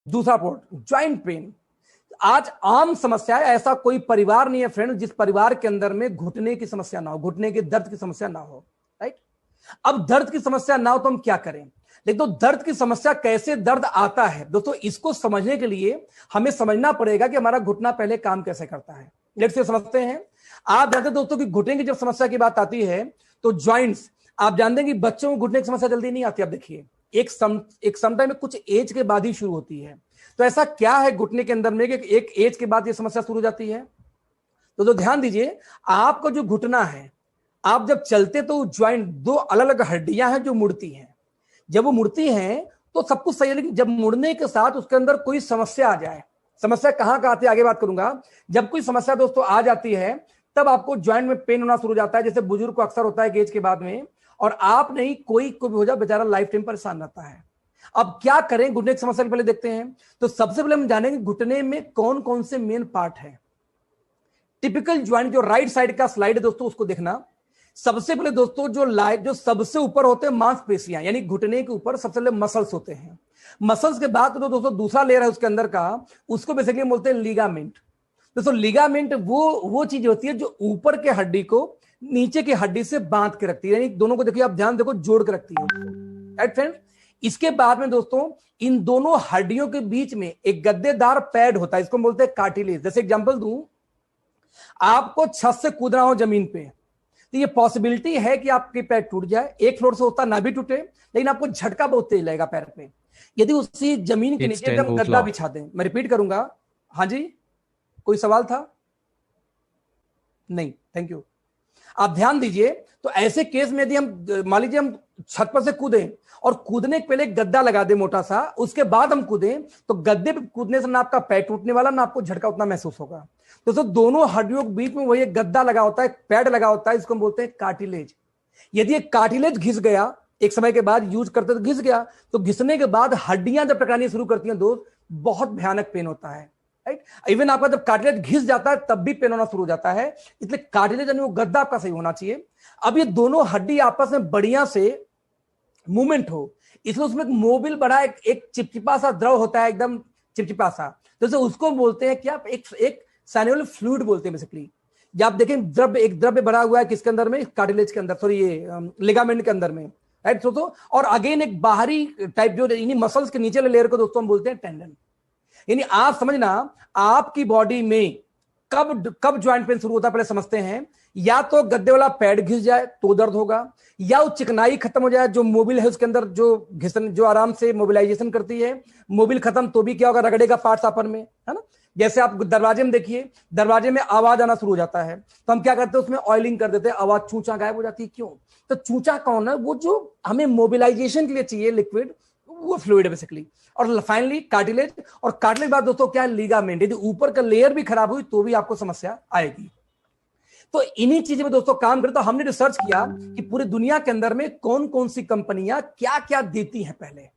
दूसरा point, joint pain. आज आम समस्या है, ऐसा कोई परिवार नहीं है फ्रेंड जिस परिवार के अंदर में घुटने की समस्या ना हो, घुटने के दर्द की समस्या ना हो, राइट। अब दर्द की समस्या ना हो तो हम क्या करें? लेकिन तो दर्द की समस्या, कैसे दर्द आता है दोस्तों, इसको समझने के लिए हमें समझना पड़ेगा कि हमारा घुटना पहले काम कैसे करता है। लेट्स से समझते हैं। आप जानते हैं दोस्तों कि घुटने की जब समस्या की बात आती है तो ज्वाइंट्स, आप जानते हैं कि बच्चों को घुटने की समस्या जल्दी नहीं आती। आप देखिए एक समटाइम में कुछ एज के बाद ही शुरू होती है। तो ऐसा क्या है घुटने के अंदर में कि एक एज के बाद ये समस्या शुरू हो जाती है? तो ध्यान दीजिए, आपका जो घुटना है, आप जब चलते तो ज्वाइंट, दो अलग अलग हड्डियां हैं जो मुड़ती हैं। जब वो मुड़ती हैं तो सब कुछ सही है, लेकिन जब मुड़ने के साथ उसके अंदर कोई समस्या आ जाए, समस्या कहां आती है आगे बात करूंगा। जब कोई समस्या दोस्तों आ जाती है तब आपको ज्वाइंट में पेन होना शुरू हो जाता है। जैसे बुजुर्ग को अक्सर होता है एज के बाद में, और आप नहीं, कोई भी हो जाए बेचारा लाइफ टाइम परेशान रहता है। अब क्या करें घुटने की समस्या के पहले देखते हैं। तो सबसे पहले हम जानेंगे घुटने में कौन कौन से मेन पार्ट है। टिपिकल ज्वाइंट जो राइट साइड का स्लाइड है दोस्तों, उसको देखना। सबसे पहले दोस्तों जो सबसे ऊपर होते हैं मांसपेशियां, यानी घुटने के ऊपर सबसे पहले मसल्स होते हैं। मसल्स के बाद तो दोस्तों दूसरा लेयर है उसके अंदर का, उसको बेसिकली बोलते हैं लिगामेंट। दोस्तों लिगामेंट वो चीज होती है जो ऊपर के हड्डी को नीचे की हड्डी से बांध के रखती है, यानी दोनों को देखिए, आप ध्यान देखो, जोड़ के रखती है, राइट फ्रेंड। इसके बाद में दोस्तों इन दोनों हड्डियों के बीच में एक गद्देदार पैड होता है, इसको बोलते हैं कार्टिलेज। जैसे एग्जांपल दूं, आपको छत से कूदना हो जमीन पे, तो ये पॉसिबिलिटी है कि आपके पैर टूट जाए। एक फ्लोर से होता ना भी टूटे, लेकिन आपको झटका बहुत तेज लगेगा पैर पे यदि उसी जमीन के नीचे एकदम गद्दा बिछा दें। मैं रिपीट करूंगा। हाँ जी, कोई सवाल था? नहीं, थैंक यू। आप ध्यान दीजिए, तो ऐसे केस में यदि हम मान लीजिए हम छत पर से कूदें और कूदने के पहले गद्दा लगा दे मोटा सा, उसके बाद हम कूदें, तो गद्दे पे कूदने से ना आपका पैर टूटने वाला, ना आपको झटका उतना महसूस होगा। तो दोनों हड्डियों के बीच में वही एक गद्दा लगा होता है, पैड लगा होता है, इसको हम बोलते हैं कार्टिलेज। यदि एक कार्टिलेज घिस गया, एक समय के बाद यूज करते तो घिस गया, तो घिसने के बाद हड्डियां जब टकरानी शुरू करती हैं दोस्त, बहुत भयानक पेन होता है, राइट। इवन आपका जब कार्टिलेज घिस जाता है तब भी पेन होना शुरू हो जाता है। इसलिए कार्टिलेज यानी वो गद्दा आपका सही होना चाहिए। अब ये दोनों हड्डी आपस में बढ़िया से मूवमेंट हो, इसलिए उसमें एक मोबिल बड़ा एक चिपचिपा सा द्रव होता है, एकदम चिपचिपा सा, तो उसको बोलते हैं क्या, एक सैनुअल फ्लूइड बोलते हैं बेसिकली। जब आप देखें एक द्रव्य भरा हुआ है किसके अंदर में, कार्टिलेज के अंदर, सॉरी ये लिगामेंट के अंदर में, राइट दोस्तों। और अगेन एक बाहरी टाइप जो इन्हीं मसल्स के नीचे लेयर को दोस्तों हम बोलते हैं टेंडन। यानी आप समझना, आपकी बॉडी में कब ज्वाइंट पेन शुरू होता है पहले समझते हैं। या तो गद्दे वाला पैड घिस जाए तो दर्द होगा, या वो चिकनाई खत्म हो जाए, जो मोबिल है उसके अंदर जो आराम से मोबिलाइजेशन करती है, मोबिल खत्म तो भी क्या होगा, रगड़ेगा पार्ट्स आपस में, है ना। जैसे आप दरवाजे में देखिए, दरवाजे में आवाज आना शुरू हो जाता है, तो हम क्या करते हैं, उसमें ऑयलिंग कर देते हैं, आवाज चूचा गायब हो जाती है। क्यों? तो चूचा कौन है? वो जो हमें मोबिलाइजेशन के लिए चाहिए लिक्विड, वो फ्लूइड है बेसिकली। और फाइनली कार्टिलेज, और कार्टिलेज बाद दोस्तों क्या है, लिगामेंट। यदि ऊपर का लेयर भी खराब हुई तो भी आपको समस्या आएगी। तो इन्हीं चीजों में दोस्तों काम करें। तो हमने रिसर्च किया कि पूरी दुनिया के अंदर में कौन कौन सी कंपनियां क्या क्या देती हैं पहले।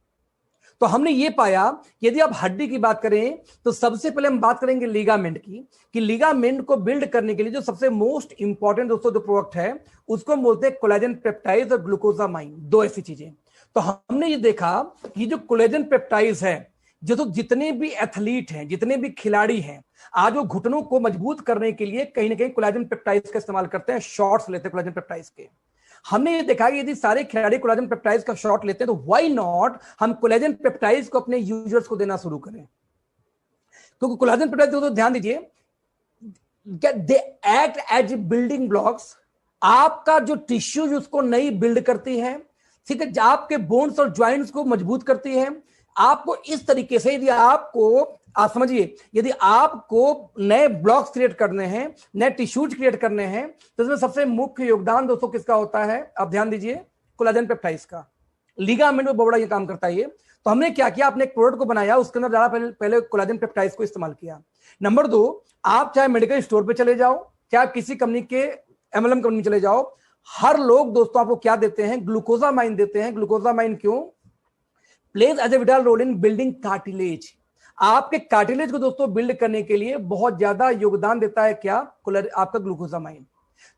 तो हमने ये पाया कि यदि आप हड्डी की बात करें तो सबसे पहले हम बात करेंगे लिगामेंट की, कि लिगामेंट को बिल्ड करने के लिए जो सबसे मोस्ट इंपॉर्टेंट दोस्तों जो प्रोडक्ट है उसको हम बोलते हैं कोलेजन पेप्टाइड्स और ग्लूकोसामाइन, दो ऐसी चीजें। तो हमने ये देखा कि जो कोलेजन पेप्टाइड्स है, जो जितने भी एथलीट हैं, जितने भी खिलाड़ी हैं, आज वो घुटनों को मजबूत करने के लिए कहीं ना कहीं कोलेजन पेप्टाइड्स का इस्तेमाल करते हैं, शॉट्स लेते हैं कोलेजन पेप्टाइड्स के। हमने ये देखा कि यदि सारे खिलाड़ी कोलेजन पेप्टाइड्स का शॉट लेते हैं तो व्हाई नॉट हम कोलेजन पेप्टाइड्स को अपने यूजर्स को देना शुरू करें। क्योंकि कोलेजन पेप्टाइड्स तो ध्यान दीजिए, they act as building blocks. आपका जो टिश्यूज उसको नई बिल्ड करती है, ठीक है, आपके बोन्स और ज्वाइंट्स को मजबूत करती है। आपको इस तरीके से, यदि आपको, आप समझिए, यदि आपको नए ब्लॉक्स क्रिएट करने हैं, नए टिश्यूज क्रिएट करने हैं, तो इसमें सबसे मुख्य योगदान दोस्तों किसका होता है? आप ध्यान दीजिए, कोलेजन पेप्टाइड्स का। लिगामेंट में बड़ा ये काम करता है ये। तो हमने क्या किया, आपने एक प्रोडक्ट को बनाया, उसके अंदर ज्यादा पहले कोलेजन पेप्टाइड्स को इस्तेमाल किया। नंबर 2, आप चाहे मेडिकल स्टोर पे चले जाओ, चाहे आप किसी कंपनी के एमएलएम कंपनी चले जाओ, हर लोग दोस्तों आपको क्या देते हैं? ग्लूकोसामाइन देते हैं। ग्लूकोसामाइन क्यों? Plays as a vital role in building cartilage. आपके कार्टिलेज को दोस्तों बिल्ड करने के लिए बहुत ज्यादा योगदान देता है क्या? आपका ग्लूकोसामाइन।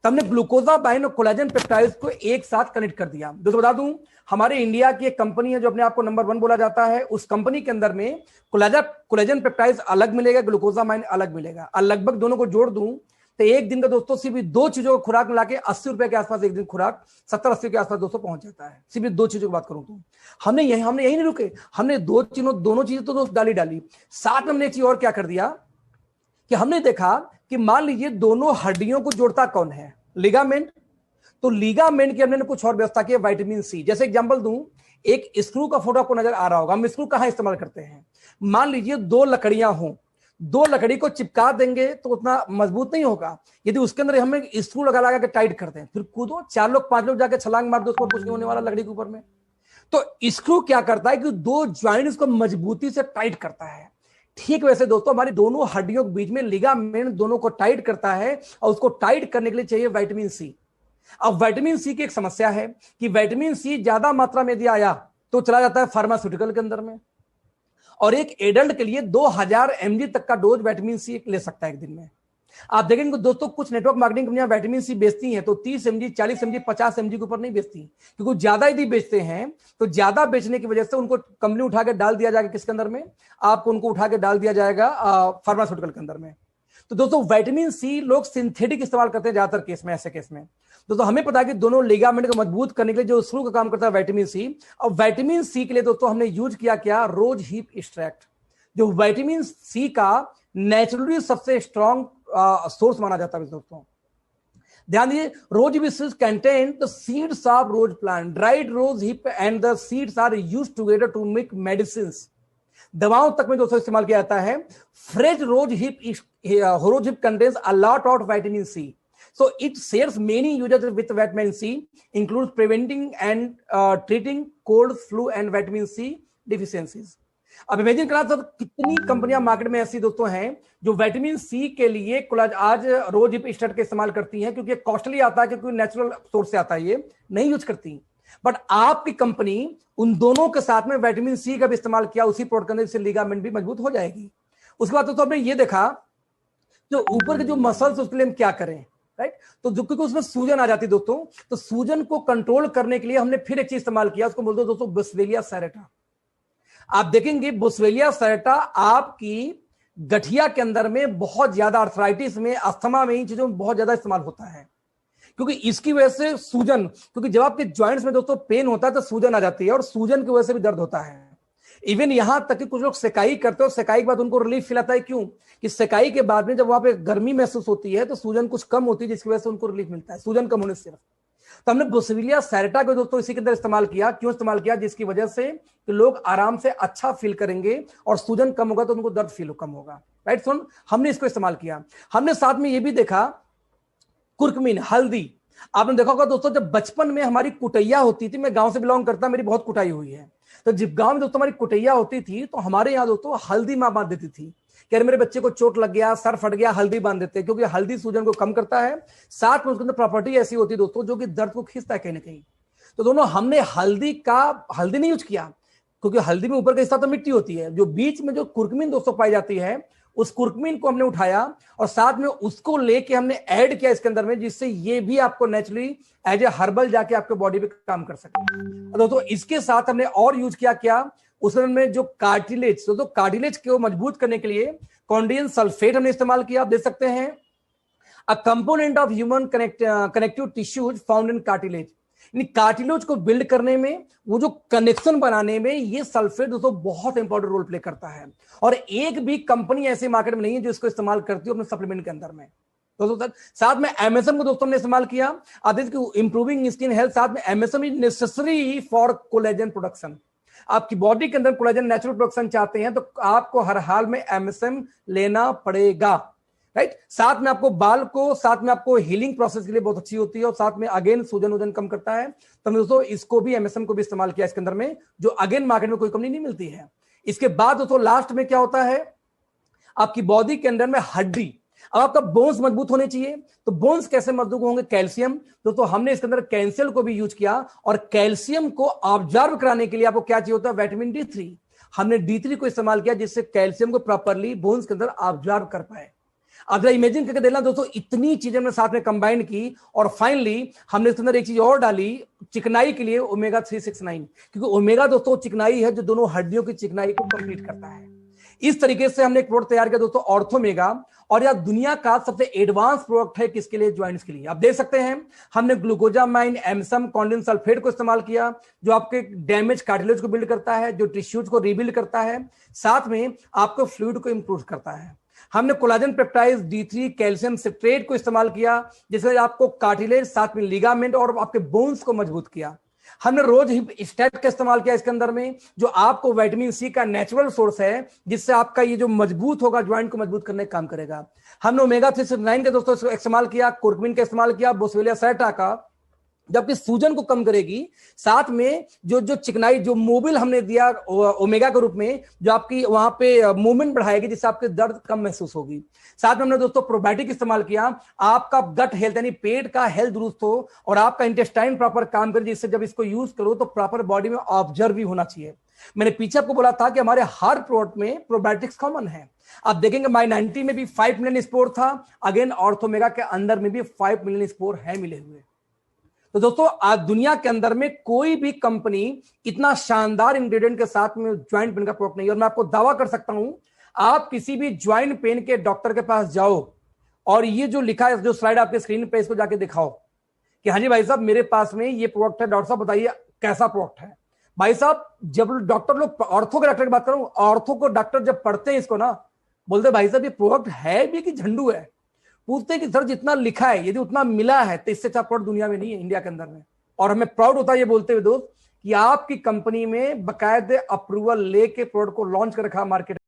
तो हमने ग्लूकोजामाइन और कोलेजन पेप्टाइड्स को एक साथ कनेक्ट कर दिया। दोस्तों बता दूं, हमारे इंडिया की एक कंपनी है जो अपने आप को नंबर 1 बोला जाता है, उस कंपनी के अंदर में कोलेजन पेप्टाइड्स अलग मिलेगा, ग्लूकोजामाइन अलग मिलेगा, और लगभग दोनों को जोड़ दूं तो एक दिन का दोस्तों सिर्फ 2 चीजों को खुराक मिला के 80 रुपए के आसपास एक दिन खुराक 70-80 के आसपास दोस्तों पहुंच जाता है। सिर्फ 2 चीजों की बात करूं तो हमने यही नहीं रुके, हमने दोनों चीजें तो दोस्त डाली। साथ में हमने एक चीज और क्या कर दिया कि हमने देखा कि मान लीजिए दोनों हड्डियों को जोड़ता कौन है, लिगामेंट। तो लिगामेंट की हमने कुछ और व्यवस्था की है, विटामिन सी। जैसे एग्जांपल दूं, एक स्क्रू का फोटो आपको नजर आ रहा होगा, हम स्क्रू कहां इस्तेमाल करते हैं, मान लीजिए 2 लकड़ियां हों, 2 लकड़ी को चिपका देंगे तो उतना मजबूत नहीं होगा। यदि उसके अंदर हम स्क्रू लगा के टाइट कर दें, फिर कूदो 4 लोग 5 लोग जाके छलांग मार दो, उसको कुछ नहीं होने वाला लकड़ी के ऊपर में। तो स्क्रू क्या करता है कि 2 ज्वाइंट्स को मजबूती से टाइट करता है। ठीक वैसे दोस्तों हमारी दोनों हड्डियों के बीच में लिगामेंट दोनों को टाइट करता है, और उसको टाइट करने के लिए चाहिए विटामिन सी। अब विटामिन सी की एक समस्या है कि विटामिन सी ज्यादा मात्रा में यदि आया तो चला जाता है फार्मास्यूटिकल के अंदर में, और एक एडल्ट के लिए 2000 mg तक का डोज विटामिन सी ले सकता है एक दिन में। आप देखेंगे दोस्तों कुछ नेटवर्क मार्केटिंग कंपनियां विटामिन सी बेचती हैं तो 30 mg 40 mg 50 mg के ऊपर नहीं बेचती, क्योंकि ज्यादा यदि बेचते हैं तो ज्यादा बेचने की वजह से उनको कंपनी उठा के डाल दिया जाएगा किसके अंदर में, आपको उनको उठा के डाल दिया जाएगा फार्मास्यूटिकल के अंदर में। तो दोस्तों विटामिन सी लोग सिंथेटिक इस्तेमाल करते हैं ज्यादातर केस में, ऐसे केस में। दोस्तों हमें पता है कि दोनों लिगामेंट को मजबूत करने के लिए जो स्क्रू का काम करता है विटामिन सी, और विटामिन सी के लिए दोस्तों हमने यूज किया क्या, रोज हिप एक्सट्रैक्ट, जो विटामिन सी का नेचुरली सबसे स्ट्रॉन्ग सोर्स माना जाता है। दोस्तों ध्यान दीजिए, rose hip contain the seeds of rose plant, dried rose hip and the seeds are used together to make medicines. दवाओं तक में दोस्तों इस्तेमाल किया जाता है। Fresh rose hip contains a lot of vitamin C, so it shares many uses with vitamin C, includes preventing and treating cold, flu and vitamin C deficiencies। अब imagine करा सर कितनी कंपनियां मार्केट में ऐसी दोस्तों हैं जो विटामिन सी के लिए आज रोज हिप एक्सट्रैक्ट का इस्तेमाल करती हैं, क्योंकि कॉस्टली आता है, क्योंकि नेचुरल सोर्स से आता है, ये नहीं यूज करती। बट आपकी कंपनी उन दोनों के साथ में विटामिन सी का भी इस्तेमाल किया उसी प्रोडक्ट के अंदर, इससे लिगामेंट भी मजबूत हो जाएगी। उसके बाद दोस्तों हमने ये देखा जो ऊपर के जो मसल्स उसके लिए हम क्या करें, राइट। तो जो क्योंकि उसमें सूजन आ जाती है दोस्तों, तो सूजन को कंट्रोल करने के लिए हमने फिर एक चीज इस्तेमाल किया, उसको बोलते हैं दोस्तों बोस्वेलिया सेरेटा। आप देखेंगे बोस्वेलिया सेरेटा आपकी गठिया के अंदर में बहुत ज्यादा, आर्थराइटिस में, अस्थमा में, इन चीजों में बहुत ज्यादा इस्तेमाल होता है, क्योंकि इसकी वजह से सूजन, क्योंकि जब आपके ज्वाइंट्स में दोस्तों पेन होता है तो सूजन आ जाती है, और सूजन की वजह से भी दर्द होता है। इवन यहां तक कि कुछ लोग सेकाई करते हो, सेकाई के बाद उनको रिलीफ फील आता है, क्यों कि सेकाई के बाद में जब वहां पे गर्मी महसूस होती है तो सूजन कुछ कम होती है, जिसकी वजह से उनको रिलीफ मिलता है, सूजन कम होने से। तो हमने बोस्वेलिया सेरेटा को दोस्तों इसी के अंदर इस्तेमाल किया। क्यों इस्तेमाल किया, जिसकी वजह से कि लोग आराम से अच्छा फील करेंगे और सूजन कम होगा तो उनको दर्द फील कम होगा, राइट। सुन, हमने इसको इस्तेमाल किया। हमने साथ में ये भी देखा कुर्कुमिन, हल्दी। आपने देखा होगा दोस्तों जब बचपन में हमारी कुटैया होती थी, मैं गांव से बिलोंग करता, मेरी बहुत कुटाई हुई है, तो जब गांव में दोस्तों हमारी कुटैया होती थी तो हमारे यहाँ दोस्तों हल्दी मां बांध देती थी कि अरे मेरे बच्चे को चोट लग गया, सर फट गया, हल्दी बांध देते हैं, क्योंकि हल्दी सूजन को कम करता है, साथ में उसके अंदर प्रॉपर्टी ऐसी होती है दोस्तों जो कि दर्द को खींचता है कहीं ना कहीं। तो दोनों हमने हल्दी नहीं यूज किया, क्योंकि हल्दी में ऊपर का हिस्सा तो मिट्टी होती है, जो बीच में जो कुर्कुमिन दोस्तों पाई जाती है, उस कुर्कुमिन को हमने उठाया और साथ में उसको लेके हमने ऐड किया इसके अंदर में, जिससे ये भी आपको नेचुरली एज ए हर्बल जाके आपके बॉडी पे काम कर सके। दोस्तों इसके साथ हमने और यूज किया क्या, उसमें जो कार्टिलेज, तो कार्टिलेज को मजबूत करने के लिए कॉन्डियन सल्फेट हमने इस्तेमाल किया। आप देख सकते हैं, a component of human connective tissues found in cartilage, यानी कार्टिलेज को बिल्ड करने में, वो जो कनेक्शन बनाने में ये सल्फेट दोस्तों बहुत इंपॉर्टेंट रोल प्ले करता है। और एक भी कंपनी ऐसे मार्केट में नहीं है जो इसको इस्तेमाल करती है अपने सप्लीमेंट के अंदर में। दोस्तों साथ में एमएसएम को दोस्तों ने इस्तेमाल किया, आदित्य की इंप्रूविंग स्किन हेल्थ, साथ में MSM is necessary for collagen production. आपकी बॉडी के अंदर कोलेजन नेचुरल प्रोडक्शन चाहते हैं तो आपको हर हाल में एमएसएम लेना पड़ेगा, राइट। साथ में आपको बाल को, साथ में आपको हीलिंग प्रोसेस के लिए बहुत अच्छी होती है, और साथ में अगेन सूजन वजन कम करता है। तो दोस्तों इसको भी, एमएसएम को भी इस्तेमाल किया इसके अंदर में, जो अगेन मार्केट में कोई कंपनी नहीं मिलती है। इसके बाद दोस्तों लास्ट में क्या होता है, आपकी बॉडी के अंदर में हड्डी। अब आपका बोन्स मजबूत होने चाहिए, तो बोन्स कैसे मजबूत होंगे, कैल्शियम। दोस्तों हमने इसके अंदर कैल्शियम को भी यूज किया, और कैल्शियम को ऑब्जर्व कराने के लिए आपको क्या चाहिए होता है, विटामिन D3। हमने D3 को इस्तेमाल किया, जिससे कैल्शियम को प्रॉपरली बोन्स के अंदर ऑब्जर्व कर पाए। अब जरा इमेजिन करके देखना दोस्तों, इतनी चीजें हमने साथ में कंबाइन की और फाइनली हमने इसके अंदर एक चीज और डाली चिकनाई के लिए, ओमेगा 369, क्योंकि ओमेगा दोस्तों चिकनाई है जो दोनों हड्डियों की चिकनाई को कंप्लीट करता है। इस तरीके से हमने एक प्रोडक्ट तैयार किया दोस्तों ऑर्थोमेगा, और यह दुनिया का सबसे एडवांस प्रोडक्ट है किसके लिए, ज्वाइंट्स के लिए। आप देख सकते हैं हमने ग्लूकोजामाइन, एमसम, कॉन्डिन सल्फेट को इस्तेमाल किया जो आपके डैमेज कार्टिलेज को बिल्ड करता है, जो टिश्यूज को रीबिल्ड करता है, साथ में आपको फ्लूइड को इंप्रूव करता है। हमने collagen peptide D3 calcium citrate को इस्तेमाल किया जिससे आपको कार्टिलेज, साथ में लिगामेंट और आपके बोन्स को मजबूत किया। हमने रोज स्टैट का इस्तेमाल किया इसके अंदर में, जो आपको विटामिन सी का नेचुरल सोर्स है जिससे आपका ये जो मजबूत होगा, ज्वाइंट को मजबूत करने का काम करेगा। हमने ओमेगा 369 का दोस्तों इस्तेमाल किया, कुर्कुमिन का इस्तेमाल किया, बोसवेलिया सैटा का, जबकि सूजन को कम करेगी, साथ में जो जो चिकनाई, जो मोबिल हमने दिया ओमेगा के रूप में, जो आपकी वहां पे मूवमेंट बढ़ाएगी जिससे आपके दर्द कम महसूस होगी। साथ में हमने दोस्तों प्रोबायोटिक इस्तेमाल किया, आपका गट हेल्थ यानी पेट का हेल्थ दुरुस्त हो और आपका इंटेस्टाइन प्रॉपर काम करे, जिससे जब इसको यूज करो तो प्रॉपर बॉडी में ऑब्जर्व भी होना चाहिए। मैंने पीछे आपको बोला था कि हमारे हर प्रोडक्ट में प्रोबायोटिक्स कॉमन है। आप देखेंगे माई 90 में भी 5 मिलियन स्पोर था, अगेन ऑर्थोमेगा के अंदर में भी 5 मिलियन स्पोर है मिले हुए। तो दोस्तों आज दुनिया के अंदर में कोई भी कंपनी इतना शानदार इंग्रेडिएंट के साथ में ज्वाइंट पेन का प्रोडक्ट नहीं है। और मैं आपको दावा कर सकता हूं, आप किसी भी ज्वाइंट पेन के डॉक्टर के पास जाओ और ये जो लिखा है, जो स्लाइड आपके स्क्रीन पे, इसको जाके दिखाओ कि हाँ जी भाई साहब मेरे पास में ये प्रोडक्ट है, डॉक्टर साहब बताइए कैसा प्रोडक्ट है। भाई साहब जब डॉक्टर लोग, ऑर्थो के डॉक्टर की बात करूं, ऑर्थो को डॉक्टर जब पढ़ते हैं इसको ना, बोलते भाई साहब ये प्रोडक्ट है भी कि झंडू है। पूछते हैं कि सर जितना लिखा है यदि उतना मिला है तो इससे अच्छा प्रोडक्ट दुनिया में नहीं है, इंडिया के अंदर में। और हमें प्राउड होता है ये बोलते हुए दोस्त कि आपकी कंपनी में बाकायदे अप्रूवल लेके प्रोडक्ट को लॉन्च कर रखा मार्केट